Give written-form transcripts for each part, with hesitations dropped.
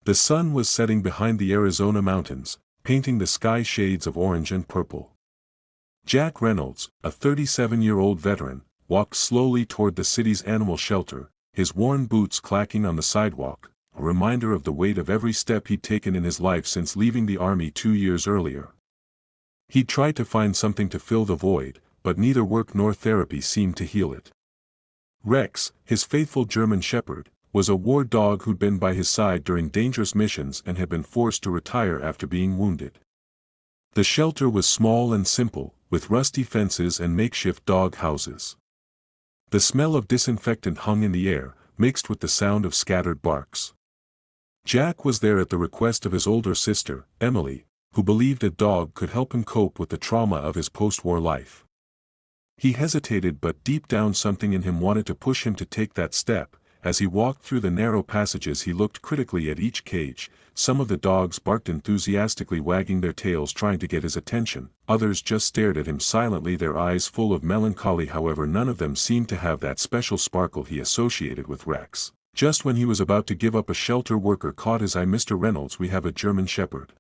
The sun was setting behind the Arizona mountains, painting the sky shades of orange and purple. Jack Reynolds, a 37-year-old veteran, walked slowly toward the city's animal shelter, his worn boots clacking on the sidewalk, a reminder of the weight of every step he'd taken in his life since leaving the army 2 years earlier. He'd tried to find something to fill the void, but neither work nor therapy seemed to heal it. Rex, his faithful German shepherd, was a war dog who'd been by his side during dangerous missions and had been forced to retire after being wounded. The shelter was small and simple, with rusty fences and makeshift dog houses. The smell of disinfectant hung in the air, mixed with the sound of scattered barks. Jack was there at the request of his older sister, Emily, who believed a dog could help him cope with the trauma of his post-war life. He hesitated, but deep down something in him wanted to push him to take that step. As he walked through the narrow passages he looked critically at each cage. Some of the dogs barked enthusiastically, wagging their tails trying to get his attention, others just stared at him silently, their eyes full of melancholy. However, none of them seemed to have that special sparkle he associated with Rex. Just when he was about to give up, a shelter worker caught his eye. "Mr. Reynolds, we have a German Shepherd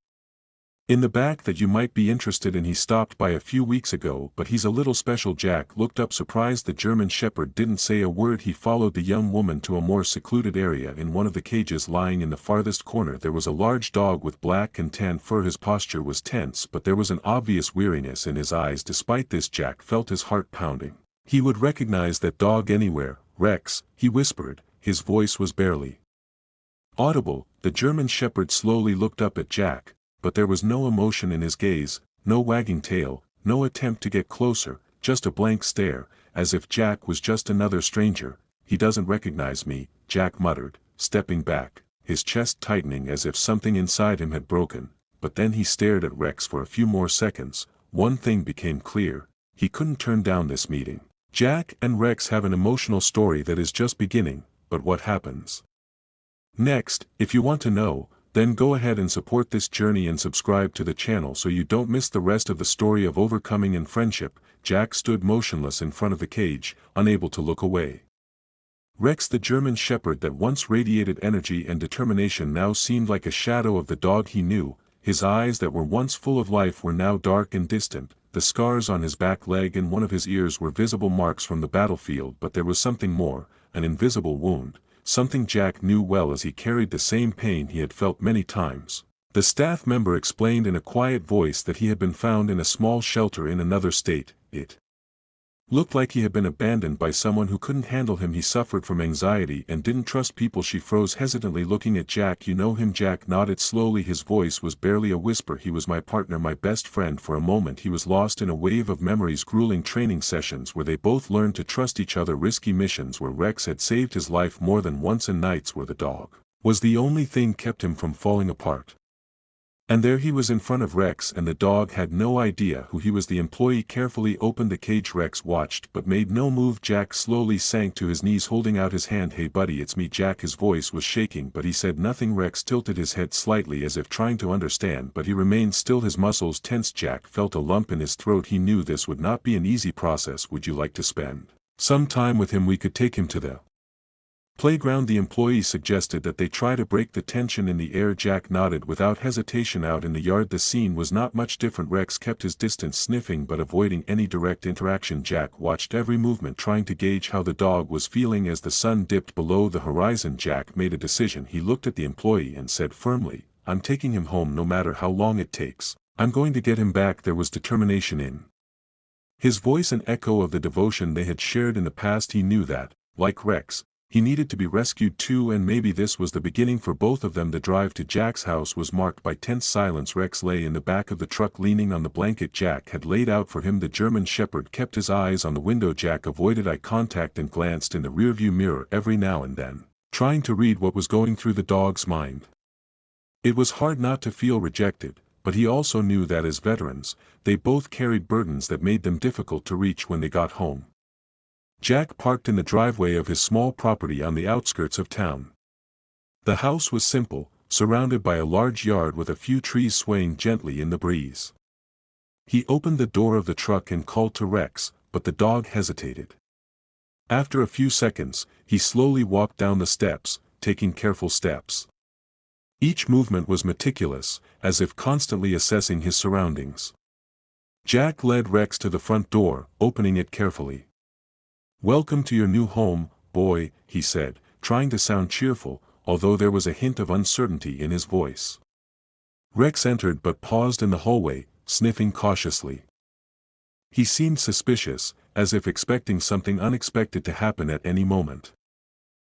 in the back that you might be interested in. He stopped by a few weeks ago, but he's a little special." Jack looked up surprised. The German Shepherd didn't say a word. He followed the young woman to a more secluded area. In one of the cages lying in the farthest corner there was a large dog with black and tan fur. His posture was tense, but there was an obvious weariness in his eyes. Despite this, Jack felt his heart pounding. He would recognize that dog anywhere. "Rex," he whispered, his voice was barely audible. The German Shepherd slowly looked up at Jack, but there was no emotion in his gaze, no wagging tail, no attempt to get closer, just a blank stare, as if Jack was just another stranger. "He doesn't recognize me," Jack muttered, stepping back, his chest tightening as if something inside him had broken. But then he stared at Rex for a few more seconds. One thing became clear: he couldn't turn down this meeting. Jack and Rex have an emotional story that is just beginning, but what happens next? If you want to know, then go ahead and support this journey and subscribe to the channel so you don't miss the rest of the story of overcoming and friendship. Jack stood motionless in front of the cage, unable to look away. Rex, the German Shepherd that once radiated energy and determination, now seemed like a shadow of the dog he knew. His eyes that were once full of life were now dark and distant. The scars on his back leg and one of his ears were visible marks from the battlefield, but there was something more, an invisible wound. Something Jack knew well, as he carried the same pain he had felt many times. The staff member explained in a quiet voice that he had been found in a small shelter in another state. It looked like he had been abandoned by someone who couldn't handle him. He suffered from anxiety and didn't trust people. She froze, hesitantly looking at Jack. "You know him?" Jack nodded slowly, his voice was barely a whisper. "He was my partner, my best friend." For a moment he was lost in a wave of memories. Grueling training sessions where they both learned to trust each other, risky missions where Rex had saved his life more than once, and nights where the dog was the only thing kept him from falling apart. And there he was in front of Rex, and the dog had no idea who he was. The employee carefully opened the cage. Rex watched but made no move. Jack slowly sank to his knees, holding out his hand. "Hey buddy, it's me, Jack." His voice was shaking, but he said nothing. Rex tilted his head slightly as if trying to understand, but he remained still, his muscles tense. Jack felt a lump in his throat. He knew this would not be an easy process. "Would you like to spend some time with him? We could take him to the playground." The employee suggested that they try to break the tension in the air. Jack nodded without hesitation. Out in the yard the scene was not much different. Rex kept his distance, sniffing but avoiding any direct interaction. Jack watched every movement, trying to gauge how the dog was feeling. As the sun dipped below the horizon, Jack made a decision. He looked at the employee and said firmly, "I'm taking him home no matter how long it takes. I'm going to get him back." There was determination in his voice, an echo of the devotion they had shared in the past. He knew that, like Rex, he needed to be rescued too, and maybe this was the beginning for both of them. The drive to Jack's house was marked by tense silence. Rex lay in the back of the truck, leaning on the blanket Jack had laid out for him. The German Shepherd kept his eyes on the window. Jack avoided eye contact and glanced in the rearview mirror every now and then, trying to read what was going through the dog's mind. It was hard not to feel rejected, but he also knew that as veterans, they both carried burdens that made them difficult to reach when they got home. Jack parked in the driveway of his small property on the outskirts of town. The house was simple, surrounded by a large yard with a few trees swaying gently in the breeze. He opened the door of the truck and called to Rex, but the dog hesitated. After a few seconds, he slowly walked down the steps, taking careful steps. Each movement was meticulous, as if constantly assessing his surroundings. Jack led Rex to the front door, opening it carefully. "Welcome to your new home, boy," he said, trying to sound cheerful, although there was a hint of uncertainty in his voice. Rex entered but paused in the hallway, sniffing cautiously. He seemed suspicious, as if expecting something unexpected to happen at any moment.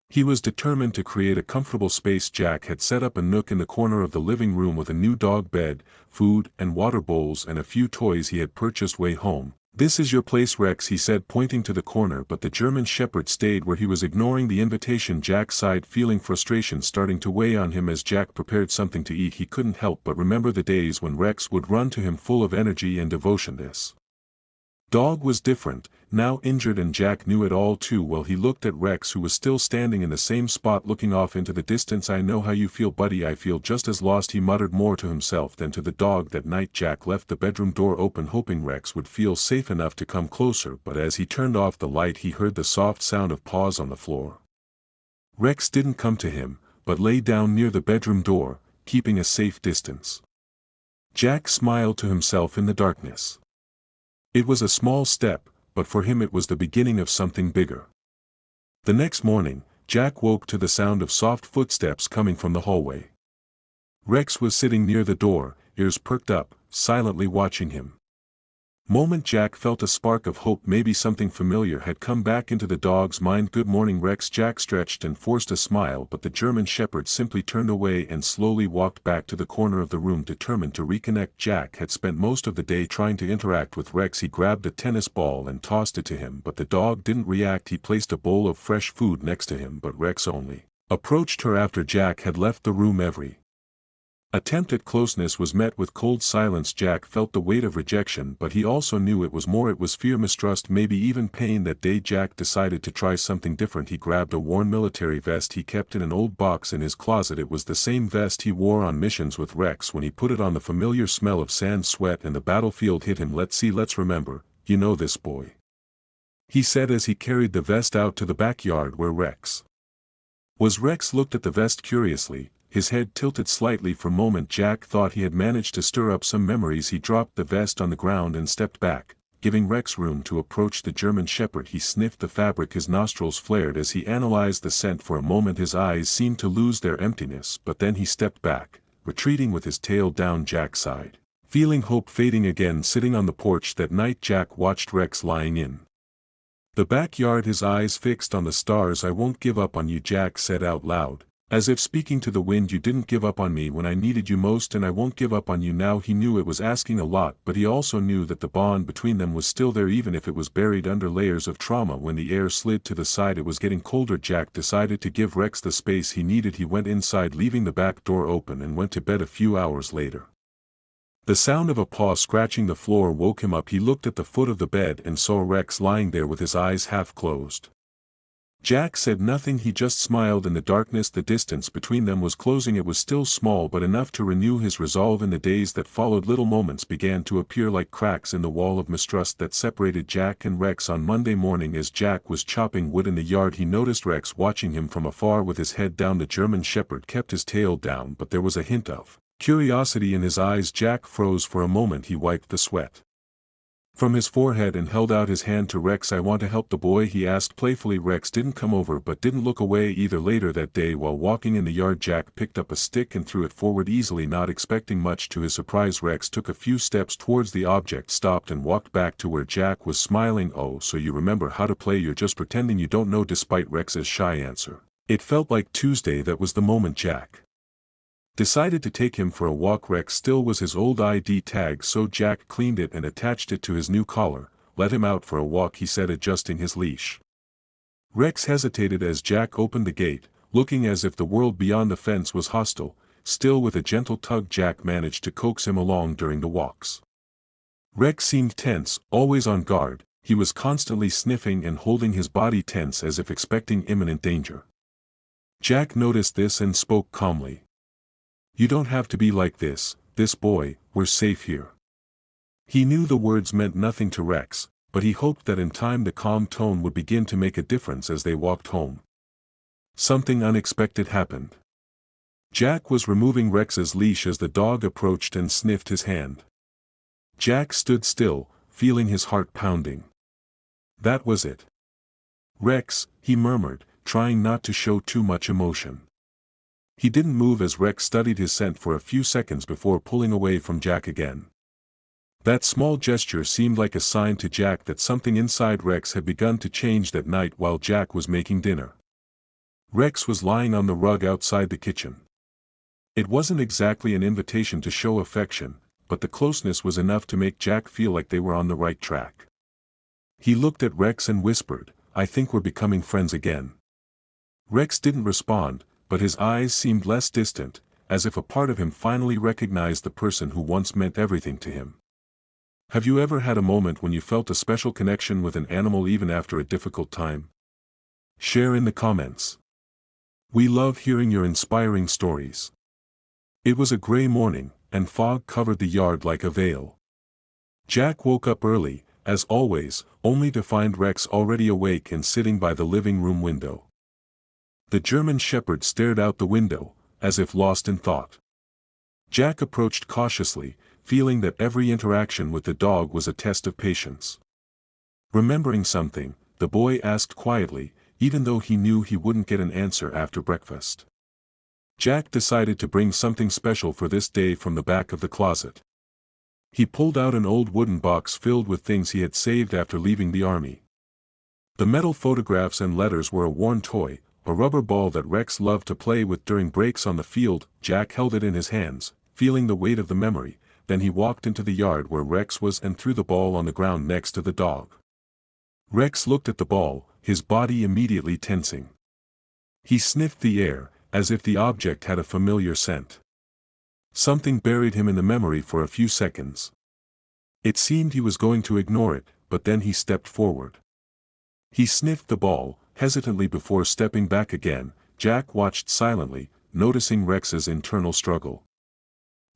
He was determined to create a comfortable space. Jack had set up a nook in the corner of the living room with a new dog bed, food and water bowls and a few toys he had purchased way home. "This is your place, Rex," he said, pointing to the corner, but the German Shepherd stayed where he was, ignoring the invitation. Jack sighed, feeling frustration starting to weigh on him. As Jack prepared something to eat, he couldn't help but remember the days when Rex would run to him full of energy and devotion. This dog was different, now injured, and Jack knew it all too well. He looked at Rex, who was still standing in the same spot looking off into the distance. "I know how you feel, buddy. I feel just as lost," he muttered, more to himself than to the dog. That night Jack left the bedroom door open, hoping Rex would feel safe enough to come closer, but as he turned off the light he heard the soft sound of paws on the floor. Rex didn't come to him, but lay down near the bedroom door, keeping a safe distance. Jack smiled to himself in the darkness. It was a small step, but for him it was the beginning of something bigger. The next morning, Jack woke to the sound of soft footsteps coming from the hallway. Rex was sitting near the door, ears perked up, silently watching him. Moment Jack felt a spark of hope. Maybe something familiar had come back into the dog's mind. "Good morning, Rex." Jack stretched and forced a smile, but the German Shepherd simply turned away and slowly walked back to the corner of the room, determined to reconnect. Jack had spent most of the day trying to interact with Rex. He grabbed a tennis ball and tossed it to him, but the dog didn't react. He placed a bowl of fresh food next to him, but Rex only approached her after Jack had left the room. Every attempt at closeness was met with cold silence. Jack felt the weight of rejection, but he also knew it was more. It was fear, mistrust, maybe even pain. That day Jack decided to try something different. He grabbed a worn military vest he kept in an old box in his closet. It was the same vest he wore on missions with Rex. When he put it on, the familiar smell of sand, sweat and the battlefield hit him. Let's remember, you know this, boy," he said as he carried the vest out to the backyard where Rex was. Rex looked at the vest curiously, his head tilted slightly. For a moment Jack thought he had managed to stir up some memories. He dropped the vest on the ground and stepped back, giving Rex room to approach the German Shepherd. He sniffed the fabric, his nostrils flared as he analyzed the scent. For a moment his eyes seemed to lose their emptiness, but then he stepped back, retreating with his tail down. Jack sighed, feeling hope fading again. Sitting on the porch that night Jack watched Rex lying in the backyard, his eyes fixed on the stars. "I won't give up on you," Jack said out loud, as if speaking to the wind. "You didn't give up on me when I needed you most, and I won't give up on you now." He knew it was asking a lot, but he also knew that the bond between them was still there, even if it was buried under layers of trauma. When the air slid to the side, it was getting colder. Jack decided to give Rex the space he needed. He went inside, leaving the back door open, and went to bed. A few hours later, the sound of a paw scratching the floor woke him up. He looked at the foot of the bed and saw Rex lying there with his eyes half closed. Jack said nothing, he just smiled. In the darkness the distance between them was closing. It was still small, but enough to renew his resolve. In the days that followed, little moments began to appear like cracks in the wall of mistrust that separated Jack and Rex. On Monday morning, as Jack was chopping wood in the yard, he noticed Rex watching him from afar with his head down. The German Shepherd kept his tail down, but there was a hint of curiosity in his eyes. Jack froze for a moment. He wiped the sweat from his forehead and held out his hand to Rex. "I want to help the boy," he asked playfully. Rex didn't come over but didn't look away either. Later that day, while walking in the yard, Jack picked up a stick and threw it forward easily, not expecting much. To his surprise, Rex took a few steps towards the object, stopped and walked back to where Jack was smiling. "Oh, so you remember how to play? You're just pretending you don't know." Despite Rex's shy answer, it felt like Tuesday. That was the moment Jack decided to take him for a walk. Rex still was his old ID tag, so Jack cleaned it and attached it to his new collar. "Let him out for a walk," he said, adjusting his leash. Rex hesitated as Jack opened the gate, looking as if the world beyond the fence was hostile. Still, with a gentle tug, Jack managed to coax him along during the walks. Rex seemed tense, always on guard. He was constantly sniffing and holding his body tense as if expecting imminent danger. Jack noticed this and spoke calmly. "You don't have to be like this boy, we're safe here." He knew the words meant nothing to Rex, but he hoped that in time the calm tone would begin to make a difference. As they walked home, something unexpected happened. Jack was removing Rex's leash as the dog approached and sniffed his hand. Jack stood still, feeling his heart pounding. That was it. Rex, he murmured, trying not to show too much emotion. He didn't move as Rex studied his scent for a few seconds before pulling away from Jack again. That small gesture seemed like a sign to Jack that something inside Rex had begun to change that night while Jack was making dinner. Rex was lying on the rug outside the kitchen. It wasn't exactly an invitation to show affection, but the closeness was enough to make Jack feel like they were on the right track. He looked at Rex and whispered, "I think we're becoming friends again." Rex didn't respond, but his eyes seemed less distant, as if a part of him finally recognized the person who once meant everything to him. Have you ever had a moment when you felt a special connection with an animal even after a difficult time? Share in the comments. We love hearing your inspiring stories. It was a gray morning, and fog covered the yard like a veil. Jack woke up early, as always, only to find Rex already awake and sitting by the living room window. The German Shepherd stared out the window, as if lost in thought. Jack approached cautiously, feeling that every interaction with the dog was a test of patience. Remembering something, the boy asked quietly, even though he knew he wouldn't get an answer after breakfast. Jack decided to bring something special for this day from the back of the closet. He pulled out an old wooden box filled with things he had saved after leaving the army. The metal photographs and letters were a worn toy, a rubber ball that Rex loved to play with during breaks on the field. Jack held it in his hands, feeling the weight of the memory. Then he walked into the yard where Rex was and threw the ball on the ground next to the dog. Rex looked at the ball, his body immediately tensing. He sniffed the air, as if the object had a familiar scent. Something buried him in the memory for a few seconds. It seemed he was going to ignore it, but then he stepped forward. He sniffed the ball, hesitantly before stepping back again. Jack watched silently, noticing Rex's internal struggle.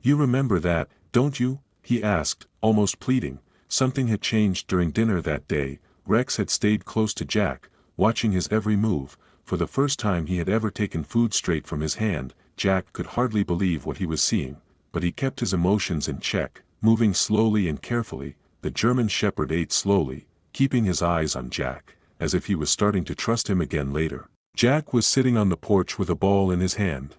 "You remember that, don't you?" he asked, almost pleading. Something had changed during dinner that day. Rex had stayed close to Jack, watching his every move. For the first time he had ever taken food straight from his hand. Jack could hardly believe what he was seeing, but he kept his emotions in check, moving slowly and carefully. The German Shepherd ate slowly, keeping his eyes on Jack, as if he was starting to trust him again later. Jack was sitting on the porch with a ball in his hand,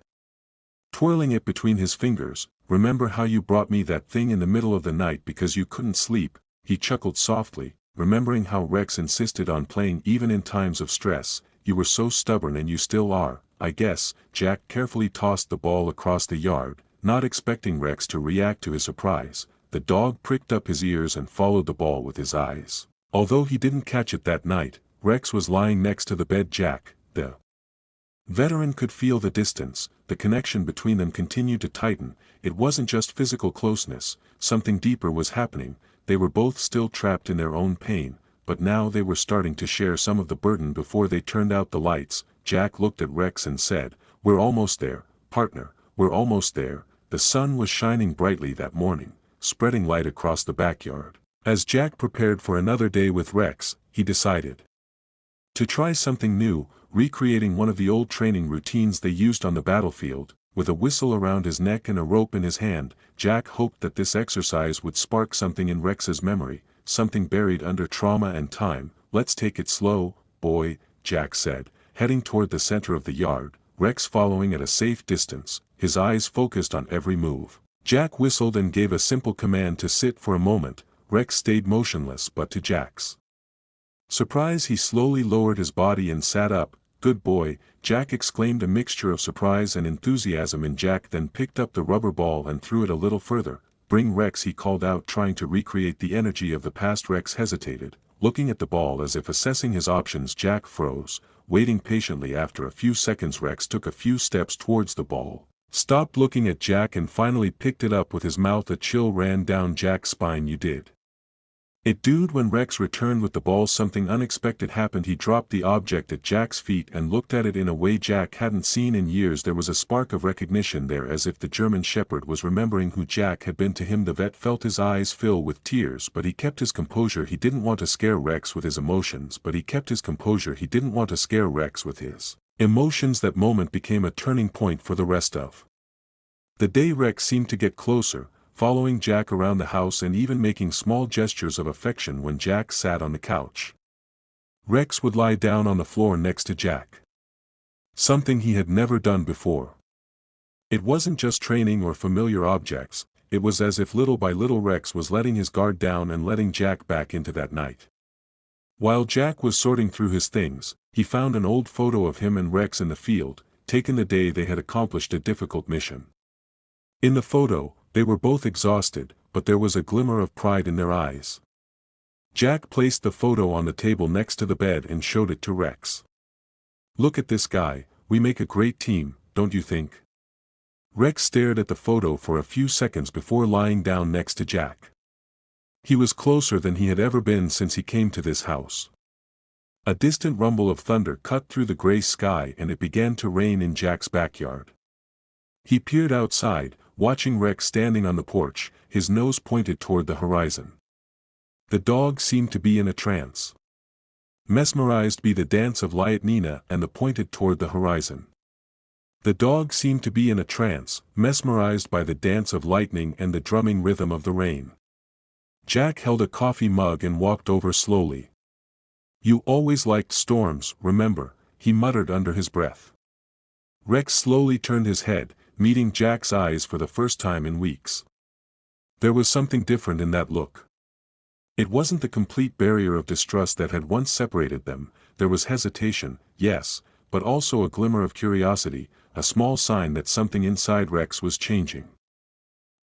twirling it between his fingers. "Remember how you brought me that thing in the middle of the night because you couldn't sleep?" He chuckled softly, remembering how Rex insisted on playing even in times of stress. "You were so stubborn and you still are, I guess." Jack carefully tossed the ball across the yard, not expecting Rex to react to his surprise. The dog pricked up his ears and followed the ball with his eyes. Although he didn't catch it that night, Rex was lying next to the bed. Jack, the veteran, could feel the distance. The connection between them continued to tighten. It wasn't just physical closeness, something deeper was happening. They were both still trapped in their own pain, but now they were starting to share some of the burden. Before they turned out the lights, Jack looked at Rex and said, "We're almost there, partner, we're almost there." The sun was shining brightly that morning, spreading light across the backyard. As Jack prepared for another day with Rex, he decided to try something new, recreating one of the old training routines they used on the battlefield. With a whistle around his neck and a rope in his hand, Jack hoped that this exercise would spark something in Rex's memory, something buried under trauma and time. "Let's take it slow, boy," Jack said, heading toward the center of the yard, Rex following at a safe distance, his eyes focused on every move. Jack whistled and gave a simple command to sit for a moment. Rex stayed motionless, but to Jack's surprise he slowly lowered his body and sat up. "Good boy," Jack exclaimed, a mixture of surprise and enthusiasm in Jack. Then picked up the rubber ball and threw it a little further. "Bring Rex," he called out, trying to recreate the energy of the past. Rex hesitated, looking at the ball as if assessing his options. Jack froze, waiting patiently. After a few seconds Rex took a few steps towards the ball, stopped looking at Jack and finally picked it up with his mouth. A chill ran down Jack's spine. "You did it, dude." When Rex returned with the ball, something unexpected happened. He dropped the object at Jack's feet and looked at it in a way Jack hadn't seen in years. There was a spark of recognition there, as if the German Shepherd was remembering who Jack had been to him. The vet felt his eyes fill with tears, but he kept his composure. He didn't want to scare Rex with his emotions. That moment became a turning point for the rest of The day Rex seemed to get closer, following Jack around the house and even making small gestures of affection when Jack sat on the couch. Rex would lie down on the floor next to Jack. Something he had never done before. It wasn't just training or familiar objects, it was as if little by little Rex was letting his guard down and letting Jack back into that night. While Jack was sorting through his things, he found an old photo of him and Rex in the field, taken the day they had accomplished a difficult mission. In the photo, they were both exhausted, but there was a glimmer of pride in their eyes. Jack placed the photo on the table next to the bed and showed it to Rex. "Look at this guy, we make a great team, don't you think?" Rex stared at the photo for a few seconds before lying down next to Jack. He was closer than he had ever been since he came to this house. A distant rumble of thunder cut through the gray sky and it began to rain in Jack's backyard. He peered outside, watching Rex standing on the porch, his nose pointed toward the horizon. The dog seemed to be in a trance. Mesmerized by the dance of Liatnina and the pointed toward the horizon. The dog seemed to be in a trance, mesmerized by the dance of lightning and the drumming rhythm of the rain. Jack held a coffee mug and walked over slowly. "You always liked storms, remember," he muttered under his breath. Rex slowly turned his head, meeting Jack's eyes for the first time in weeks. There was something different in that look. It wasn't the complete barrier of distrust that had once separated them, there was hesitation, yes, but also a glimmer of curiosity, a small sign that something inside Rex was changing.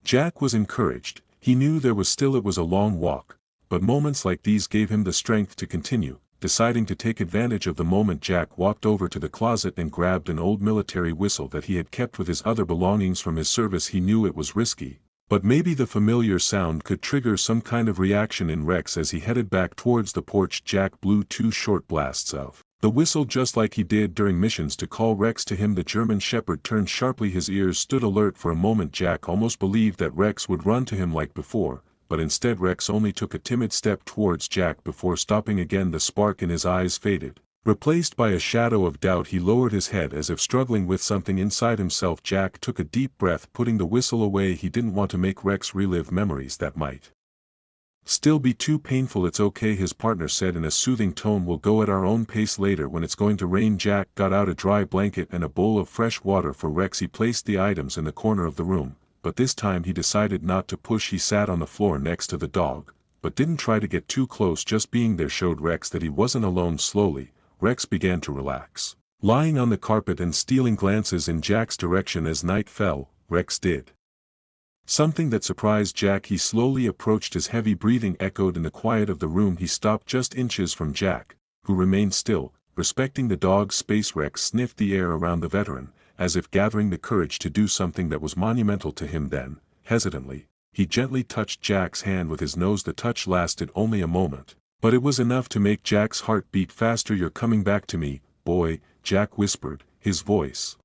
Jack was encouraged, he knew it was a long walk, but moments like these gave him the strength to continue, deciding to take advantage of the moment. Jack walked over to the closet and grabbed an old military whistle that he had kept with his other belongings from his service. He knew it was risky, but maybe the familiar sound could trigger some kind of reaction in Rex. As he headed back towards the porch, Jack blew 2 short blasts of the whistle just like he did during missions to call Rex to him. The German Shepherd turned sharply, his ears stood alert. For a moment Jack almost believed that Rex would run to him like before, but instead Rex only took a timid step towards Jack before stopping again. The spark in his eyes faded, replaced by a shadow of doubt. He lowered his head as if struggling with something inside himself. Jack took a deep breath, putting the whistle away. He didn't want to make Rex relive memories that might still be too painful. "It's okay," his partner said in a soothing tone. "We'll go at our own pace later when it's going to rain." Jack got out a dry blanket and a bowl of fresh water for Rex. He placed the items in the corner of the room, but this time he decided not to push. He sat on the floor next to the dog, but didn't try to get too close. Just being there showed Rex that he wasn't alone. Slowly, Rex began to relax, lying on the carpet and stealing glances in Jack's direction. As night fell, Rex did something that surprised Jack. He slowly approached. His heavy breathing echoed in the quiet of the room. He stopped just inches from Jack, who remained still, respecting the dog's space. Rex sniffed the air around the veteran, as if gathering the courage to do something that was monumental to him. Then, hesitantly, he gently touched Jack's hand with his nose. The touch lasted only a moment, but it was enough to make Jack's heart beat faster. "You're coming back to me, boy," Jack whispered, his voice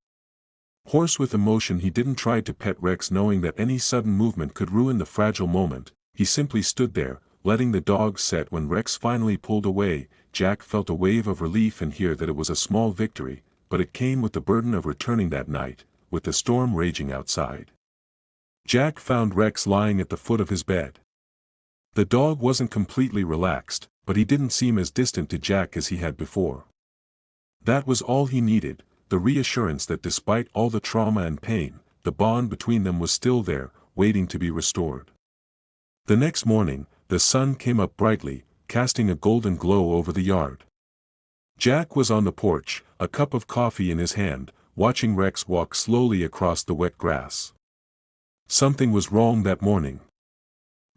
hoarse with emotion. He didn't try to pet Rex, knowing that any sudden movement could ruin the fragile moment. He simply stood there, letting the dog set. When Rex finally pulled away, Jack felt a wave of relief and hear that it was a small victory, but it came with the burden of returning that night, with the storm raging outside. Jack found Rex lying at the foot of his bed. The dog wasn't completely relaxed, but he didn't seem as distant to Jack as he had before. That was all he needed, the reassurance that despite all the trauma and pain, the bond between them was still there, waiting to be restored. The next morning, the sun came up brightly, casting a golden glow over the yard. Jack was on the porch, a cup of coffee in his hand, watching Rex walk slowly across the wet grass. Something was wrong that morning.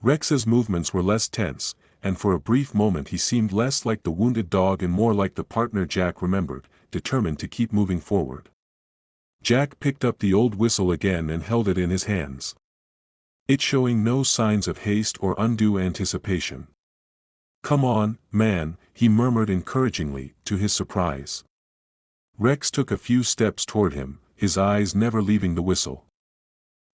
Rex's movements were less tense, and for a brief moment he seemed less like the wounded dog and more like the partner Jack remembered, determined to keep moving forward. Jack picked up the old whistle again and held it in his hands, it showing no signs of haste or undue anticipation. "Come on, man," he murmured encouragingly, to his surprise. Rex took a few steps toward him, his eyes never leaving the whistle.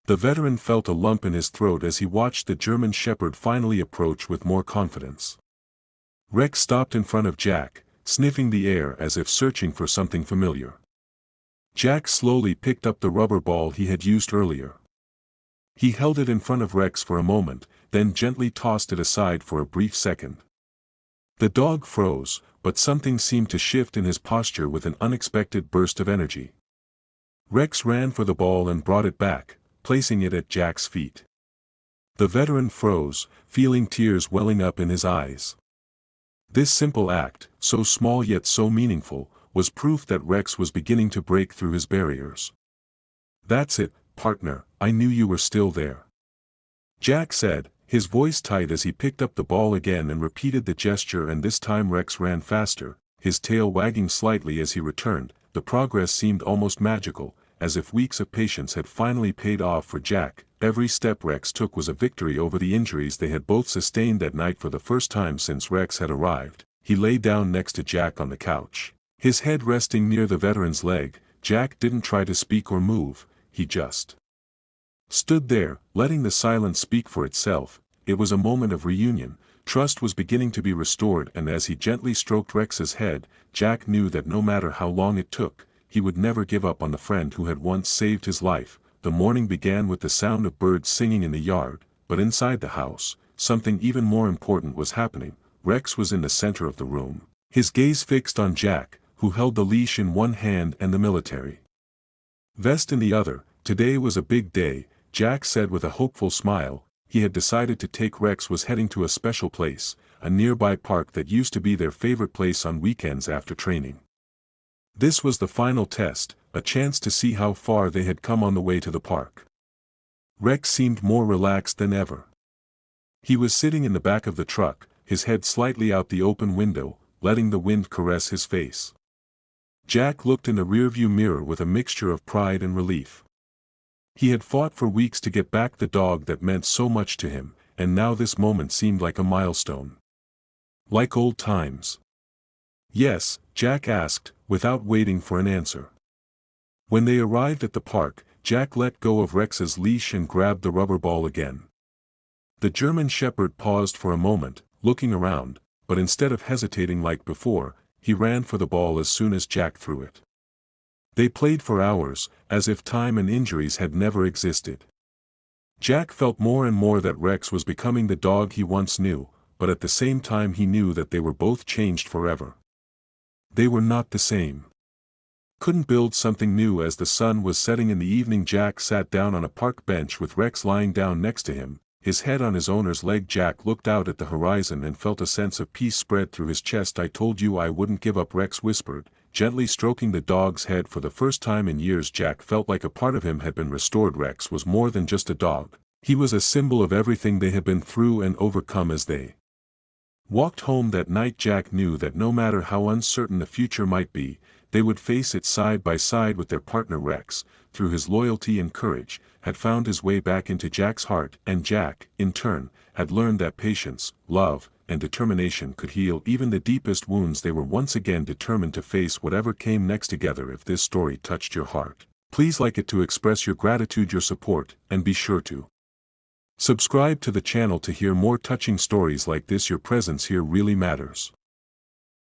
The veteran felt a lump in his throat as he watched the German Shepherd finally approach with more confidence. Rex stopped in front of Jack, sniffing the air as if searching for something familiar. Jack slowly picked up the rubber ball he had used earlier. He held it in front of Rex for a moment, then gently tossed it aside for a brief second. The dog froze, but something seemed to shift in his posture with an unexpected burst of energy. Rex ran for the ball and brought it back, placing it at Jack's feet. The veteran froze, feeling tears welling up in his eyes. This simple act, so small yet so meaningful, was proof that Rex was beginning to break through his barriers. "That's it, partner, I knew you were still there," Jack said, his voice tight as he picked up the ball again and repeated the gesture, and this time Rex ran faster, his tail wagging slightly as he returned. The progress seemed almost magical, as if weeks of patience had finally paid off for Jack. Every step Rex took was a victory over the injuries they had both sustained that night. For the first time since Rex had arrived, he lay down next to Jack on the couch, his head resting near the veteran's leg. Jack didn't try to speak or move, he just stood there, letting the silence speak for itself. It was a moment of reunion. Trust was beginning to be restored, and as he gently stroked Rex's head, Jack knew that no matter how long it took, he would never give up on the friend who had once saved his life. The morning began with the sound of birds singing in the yard, but inside the house, something even more important was happening. Rex was in the center of the room, his gaze fixed on Jack, who held the leash in one hand and the military vest in the other. Today was a big day, Jack said with a hopeful smile. He had decided to take Rex was heading to a special place, a nearby park that used to be their favorite place on weekends after training. This was the final test, a chance to see how far they had come on the way to the park. Rex seemed more relaxed than ever. He was sitting in the back of the truck, his head slightly out the open window, letting the wind caress his face. Jack looked in the rearview mirror with a mixture of pride and relief. He had fought for weeks to get back the dog that meant so much to him, and now this moment seemed like a milestone. Like old times. "Yes?" Jack asked, without waiting for an answer. When they arrived at the park, Jack let go of Rex's leash and grabbed the rubber ball again. The German Shepherd paused for a moment, looking around, but instead of hesitating like before, he ran for the ball as soon as Jack threw it. They played for hours, as if time and injuries had never existed. Jack felt more and more that Rex was becoming the dog he once knew, but at the same time he knew that they were both changed forever. They were not the same. Couldn't build something new. As the sun was setting in the evening, Jack sat down on a park bench with Rex lying down next to him, his head on his owner's leg. Jack looked out at the horizon and felt a sense of peace spread through his chest. "I told you I wouldn't give up," Rex whispered, gently stroking the dog's head. For the first time in years, Jack felt like a part of him had been restored. Rex was more than just a dog. He was a symbol of everything they had been through and overcome. As they walked home that night, Jack knew that no matter how uncertain the future might be, they would face it side by side with their partner. Rex, through his loyalty and courage, had found his way back into Jack's heart, and Jack, in turn, had learned that patience, love, and determination could heal even the deepest wounds. They were once again determined to face whatever came next together. If this story touched your heart, please like it to express your gratitude, your support, and be sure to subscribe to the channel to hear more touching stories like this. Your presence here really matters.